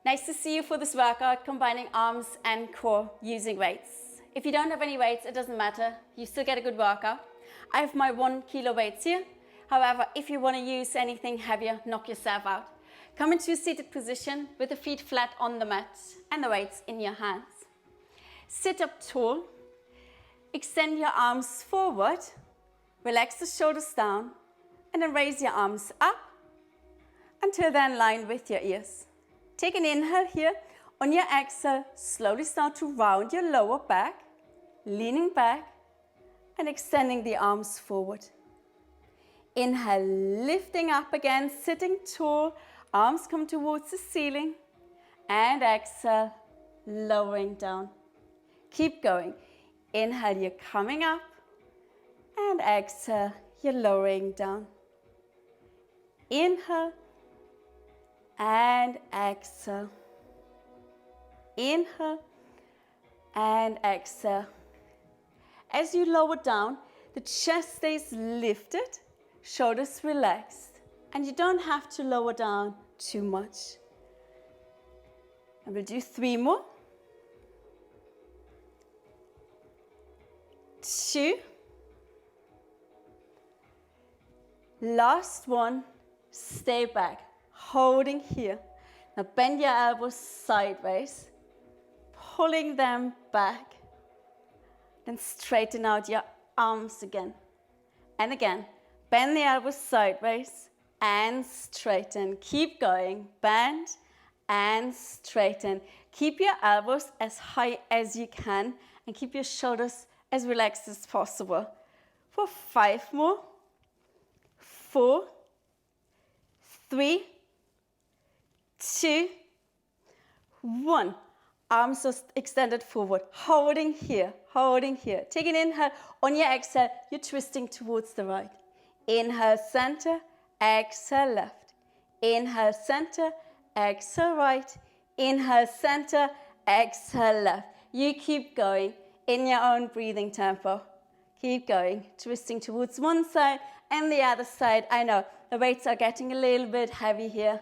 Nice to see you for this workout, combining arms and core using weights. If you don't have any weights, it doesn't matter. You still get a good workout. I have my 1 kilo weights here. However, if you want to use anything heavier, knock yourself out. Come into a seated position with the feet flat on the mat and the weights in your hands. Sit up tall. Extend your arms forward. Relax the shoulders down. And then raise your arms up until they're in line with your ears. Take an inhale here. On your exhale, slowly start to round your lower back, leaning back and extending the arms forward. Inhale, lifting up again, sitting tall, arms come towards the ceiling, and exhale, lowering down. Keep going. Inhale, you're coming up, and exhale, you're lowering down. Inhale, and exhale. Inhale and exhale. As you lower down, the chest stays lifted, shoulders relaxed, and you don't have to lower down too much. And we'll do 3 more. 2. Last one. Stay back, holding here. Now bend your elbows sideways, pulling them back, then straighten out your arms again. And again, bend the elbows sideways and straighten. Keep going, bend and straighten. Keep your elbows as high as you can and keep your shoulders as relaxed as possible. For 5 more, 4, 3, 2, 1. Arms are extended forward, holding here, holding here. Take an inhale. On your exhale, you're twisting towards the right. Inhale, center, exhale, left. Inhale, center, exhale, right. Inhale, center, exhale, left. You keep going in your own breathing tempo. Keep going, twisting towards one side and the other side. I know the weights are getting a little bit heavy here.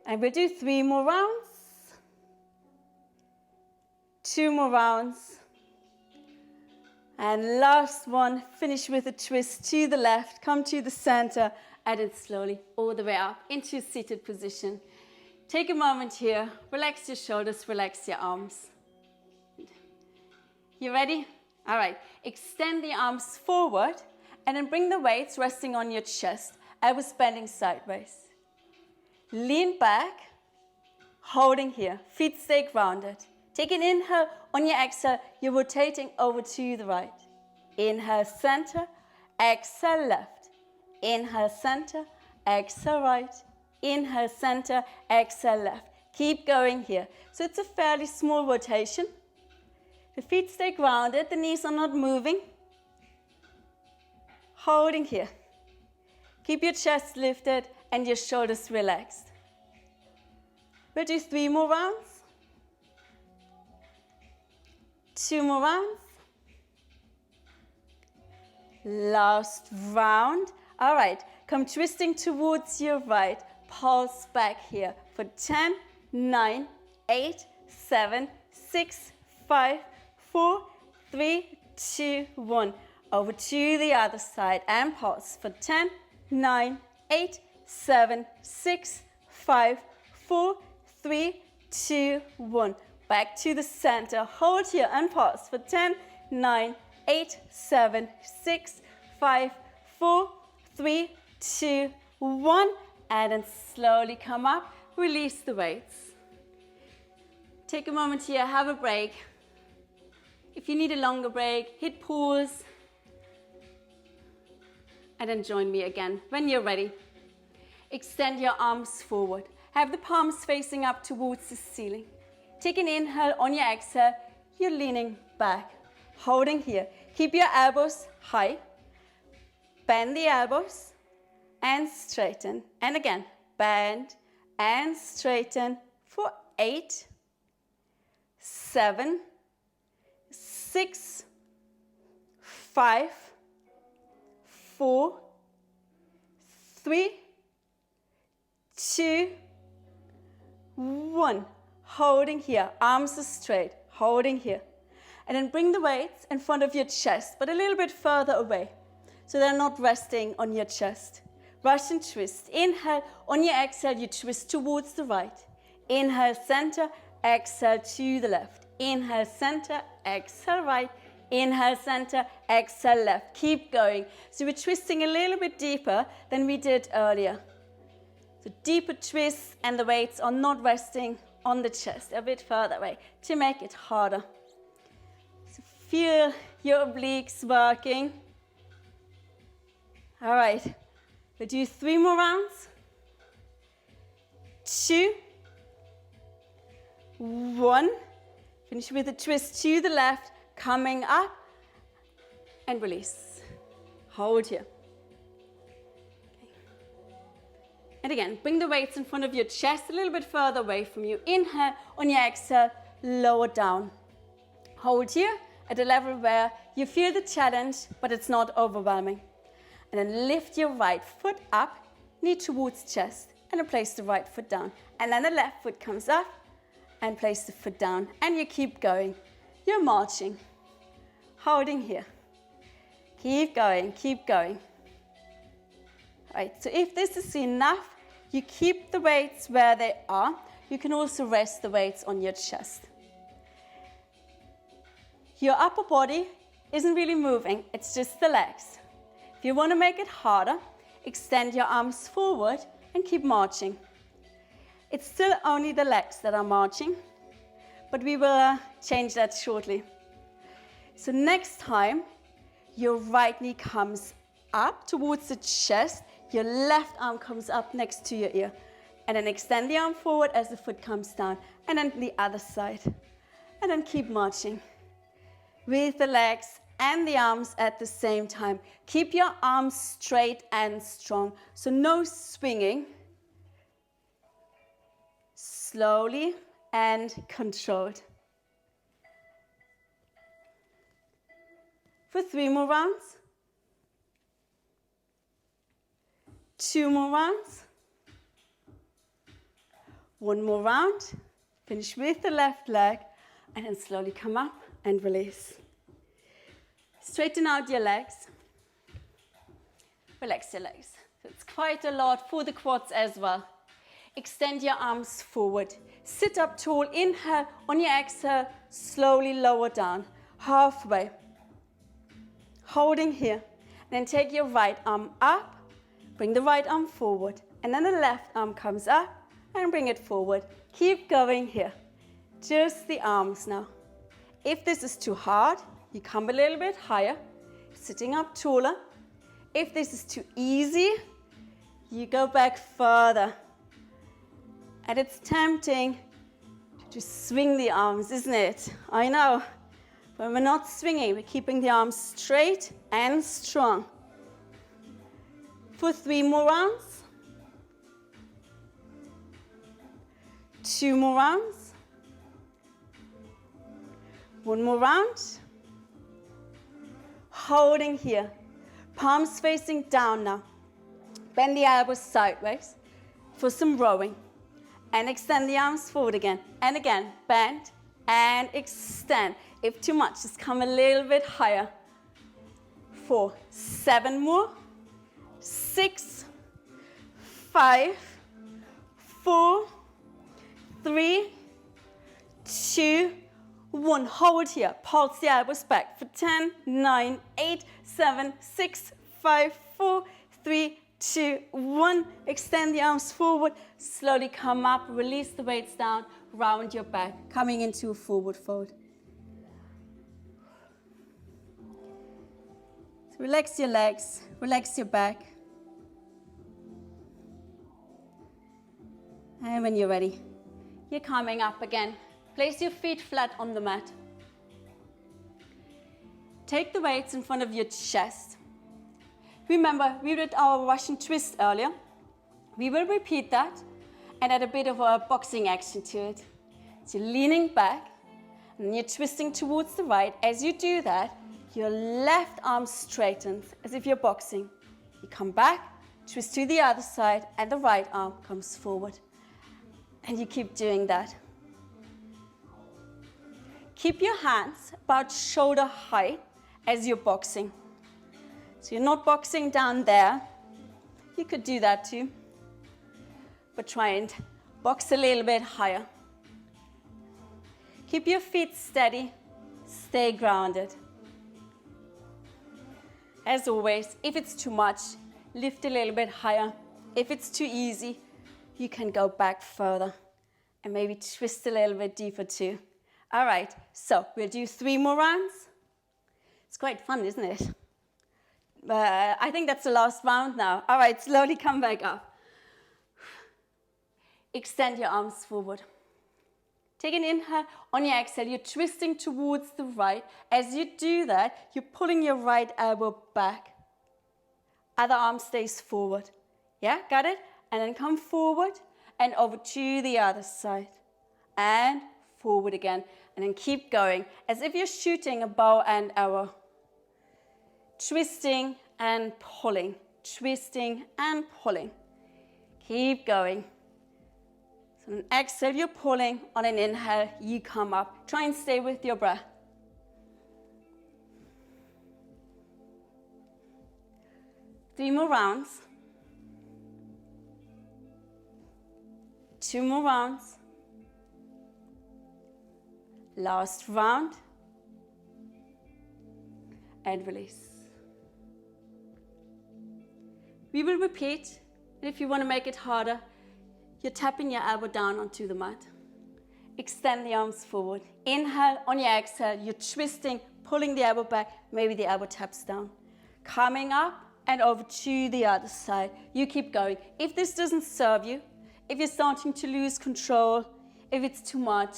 And we'll do 3 more rounds. 2 more rounds. And last one, finish with a twist to the left, come to the center, and then slowly all the way up into seated position. Take a moment here, relax your shoulders, relax your arms. You ready? All right, extend the arms forward and then bring the weights resting on your chest. Elbows bending sideways. Lean back, holding here, feet stay grounded. Take an inhale. On your exhale, you're rotating over to the right. Inhale, center, exhale, left. Inhale, center, exhale, right. Inhale, center, exhale, left. Keep going here. So it's a fairly small rotation. The feet stay grounded, the knees are not moving. Holding here. Keep your chest lifted and your shoulders relaxed. We'll do 3 more rounds. 2 more rounds. Last round. All right, come twisting towards your right. Pulse back here for 10, 9, 8, 7, 6, 5, 4, 3, 2, 1. Over to the other side and pulse for 10, 9, 8, 7, 6, 5, 4, 3, 2, 1. Back to the center. Hold here and pause for 10, 9, 8, 7, 6, 5, 4, 3, 2, 1. And then slowly come up. Release the weights. Take a moment here. Have a break. If you need a longer break, hit pause. And then join me again when you're ready. Extend your arms forward. Have the palms facing up towards the ceiling. Take an inhale. On your exhale, you're leaning back, holding here. Keep your elbows high. Bend the elbows and straighten. And again, bend and straighten for 8, 7, 6, 5, 4, 3, 2, 1. Holding here, arms are straight, holding here. And then bring the weights in front of your chest, but a little bit further away, so they're not resting on your chest. Russian twist. Inhale, on your exhale, you twist towards the right. Inhale, center, exhale to the left. Inhale, center, exhale right. Inhale, center, exhale left. Keep going. So we're twisting a little bit deeper than we did earlier. So deeper twists, and the weights are not resting on the chest, a bit further away to make it harder. So feel your obliques working. All right, we'll do 3 more rounds. 2, 1. Finish with a twist to the left, coming up, and release. Hold here. And again, bring the weights in front of your chest, a little bit further away from you. Inhale, on your exhale, lower down. Hold here at a level where you feel the challenge, but it's not overwhelming. And then lift your right foot up, knee towards chest, and then place the right foot down. And then the left foot comes up, and place the foot down. And you keep going. You're marching. Holding here. Keep going, keep going. All right, so if this is enough, you keep the weights where they are. You can also rest the weights on your chest. Your upper body isn't really moving, it's just the legs. If you want to make it harder, extend your arms forward and keep marching. It's still only the legs that are marching, but we will change that shortly. So next time, your right knee comes up towards the chest, your left arm comes up next to your ear. And then extend the arm forward as the foot comes down. And then the other side. And then keep marching with the legs and the arms at the same time. Keep your arms straight and strong. So no swinging. Slowly and controlled. For 3 more rounds. 2 more rounds. 1 more round. Finish with the left leg and then slowly come up and release. Straighten out your legs. Relax your legs. So it's quite a lot for the quads as well. Extend your arms forward. Sit up tall. Inhale. On your exhale, slowly lower down. Halfway. Holding here. Then take your right arm up. Bring the right arm forward. And then the left arm comes up and bring it forward. Keep going here. Just the arms now. If this is too hard, you come a little bit higher, sitting up taller. If this is too easy, you go back further. And it's tempting to swing the arms, isn't it? I know. But we're not swinging, we're keeping the arms straight and strong. For 3 more rounds. 2 more rounds. 1 more round. Holding here. Palms facing down now. Bend the elbows sideways for some rowing. And extend the arms forward again. And again, bend and extend. If too much, just come a little bit higher. 4, 7 more. 6, 5, 4, 3, 2, 1. Hold here. Pulse the elbows back for 10, 9, 8, 7, 6, 5, 4, 3, 2, 1. Extend the arms forward. Slowly come up. Release the weights down. Round your back. Coming into a forward fold. So relax your legs. Relax your back. And when you're ready, you're coming up again. Place your feet flat on the mat. Take the weights in front of your chest. Remember, we did our Russian twist earlier. We will repeat that and add a bit of a boxing action to it. So you're leaning back and you're twisting towards the right. As you do that, your left arm straightens as if you're boxing. You come back, twist to the other side, and the right arm comes forward. And you keep doing that. Keep your hands about shoulder height as you're boxing. So you're not boxing down there. You could do that too. But try and box a little bit higher. Keep your feet steady. Stay grounded. As always, if it's too much, lift a little bit higher. If it's too easy, you can go back further and maybe twist a little bit deeper too. All right, so we'll do 3 more rounds. It's quite fun, isn't it? I think that's the last round now. All right, slowly come back up. Extend your arms forward. Take an inhale. On your exhale, you're twisting towards the right. As you do that, you're pulling your right elbow back. Other arm stays forward. Yeah, got it? And then come forward and over to the other side. And forward again. And then keep going as if you're shooting a bow and arrow. Twisting and pulling. Twisting and pulling. Keep going. So on an exhale, you're pulling. On an inhale, you come up. Try and stay with your breath. Three more rounds. 2 more rounds. Last round. And release. We will repeat. And if you want to make it harder, you're tapping your elbow down onto the mat. Extend the arms forward. Inhale. On your exhale, you're twisting, pulling the elbow back. Maybe the elbow taps down. Coming up and over to the other side. You keep going. If this doesn't serve you, if you're starting to lose control, if it's too much,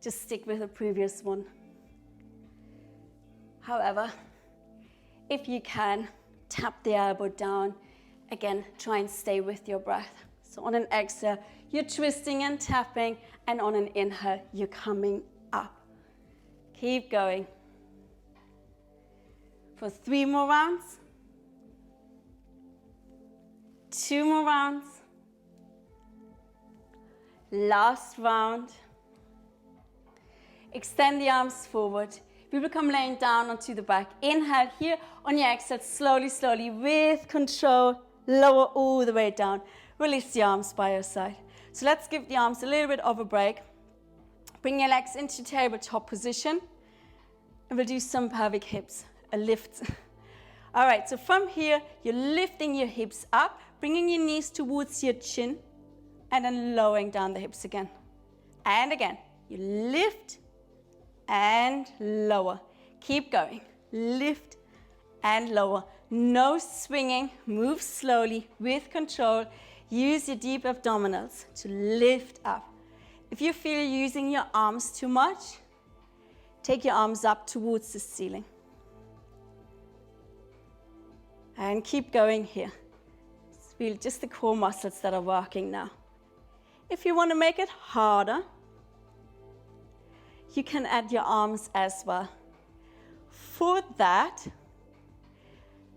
just stick with the previous one. However, if you can, tap the elbow down. Again, try and stay with your breath. So on an exhale, you're twisting and tapping, and on an inhale, you're coming up. Keep going. For 3 more rounds. 2 more rounds. Last round. Extend the arms forward. We will come laying down onto the back. Inhale here. On your exhale, slowly, slowly, with control, lower all the way down. Release the arms by your side. So let's give the arms a little bit of a break. Bring your legs into tabletop position. And we'll do some pelvic hips, a lift. All right, so from here, you're lifting your hips up, bringing your knees towards your chin, and then lowering down the hips again. And again, you lift and lower. Keep going. Lift and lower. No swinging. Move slowly with control. Use your deep abdominals to lift up. If you feel you're using your arms too much, take your arms up towards the ceiling. And keep going here. It's really just the core muscles that are working now. If you want to make it harder, you can add your arms as well. For that,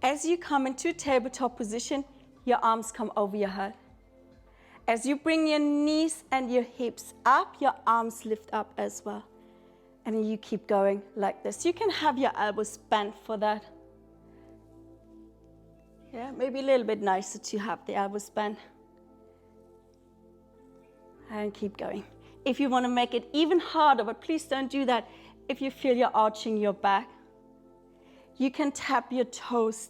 as you come into tabletop position, your arms come over your head. As you bring your knees and your hips up, your arms lift up as well. And then you keep going like this. You can have your elbows bent for that. Yeah, maybe a little bit nicer to have the elbows bent. And keep going. If you want to make it even harder, but please don't do that if you feel you're arching your back, you can tap your toes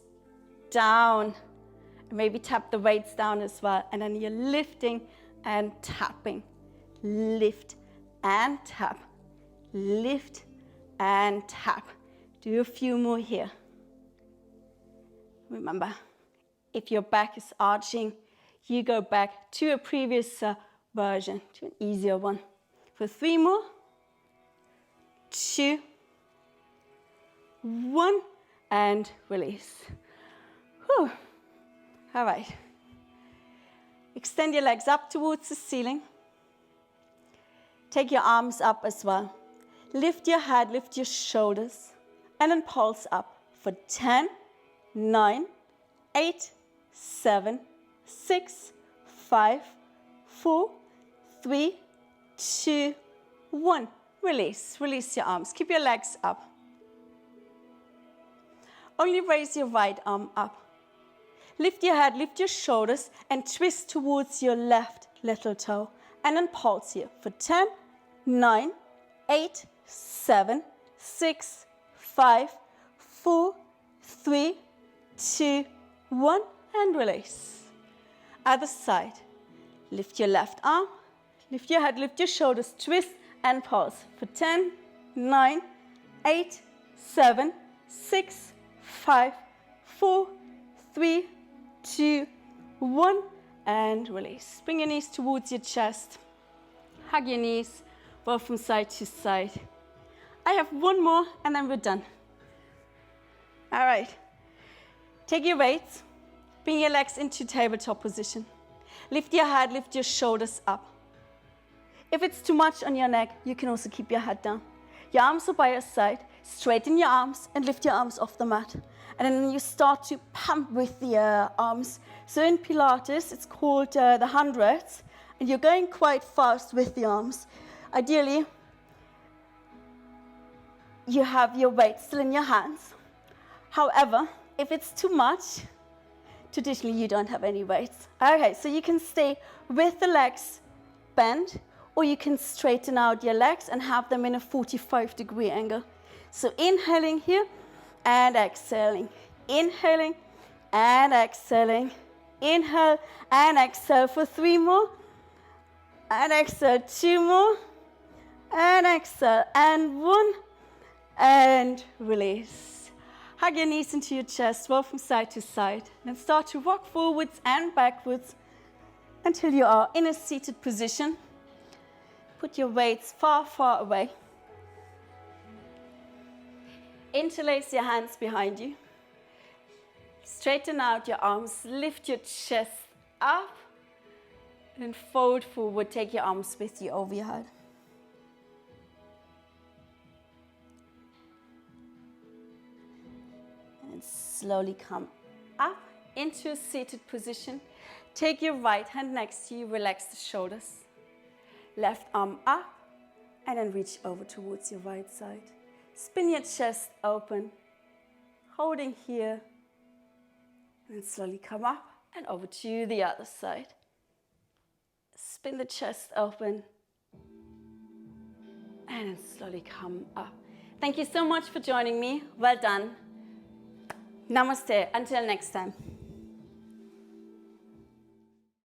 down. Maybe tap the weights down as well. And then you're lifting and tapping. Lift and tap. Lift and tap. Do a few more here. Remember, if your back is arching, you go back to a previous version, to an easier one. For 3 more. 2, 1, and release. Whew. All right. Extend your legs up towards the ceiling. Take your arms up as well. Lift your head, lift your shoulders, and then pulse up for 10, 9, 8, 7, 6, 5, 4, 3, 2, 1. Release. Release your arms. Keep your legs up. Only raise your right arm up. Lift your head, lift your shoulders, and twist towards your left little toe. And then pulse here for 10, 9, 8, 7, 6, 5, 4, 3, 2, 1, and release. Other side. Lift your left arm, lift your head, lift your shoulders, twist and pulse for 10, 9, 8, 7, 6, 5, 4, 3, 2, 1, and release. Bring your knees towards your chest. Hug your knees, both from side to side. I have one more and then we're done. All right. Take your weights, bring your legs into tabletop position. Lift your head, lift your shoulders up. If it's too much on your neck, you can also keep your head down. Your arms are by your side. Straighten your arms and lift your arms off the mat. And then you start to pump with the arms. So in Pilates, it's called the hundreds. And you're going quite fast with the arms. Ideally, you have your weight still in your hands. However, if it's too much, traditionally you don't have any weights. Okay, so you can stay with the legs bent, or you can straighten out your legs and have them in a 45-degree angle. So inhaling here and exhaling. Inhaling and exhaling. Inhale and exhale for 3 more. And exhale 2 more. And exhale and 1. And release. Hug your knees into your chest, roll from side to side. Then start to rock forwards and backwards until you are in a seated position. Put your weights far, far away. Interlace your hands behind you. Straighten out your arms, lift your chest up, and fold forward. Take your arms with you over your head. And slowly come up into a seated position. Take your right hand next to you, relax the shoulders. Left arm up, and then reach over towards your right side. Spin your chest open, holding here, and then slowly come up and over to the other side. Spin the chest open, and then slowly come up. Thank you so much for joining me. Well done. Namaste. Until next time.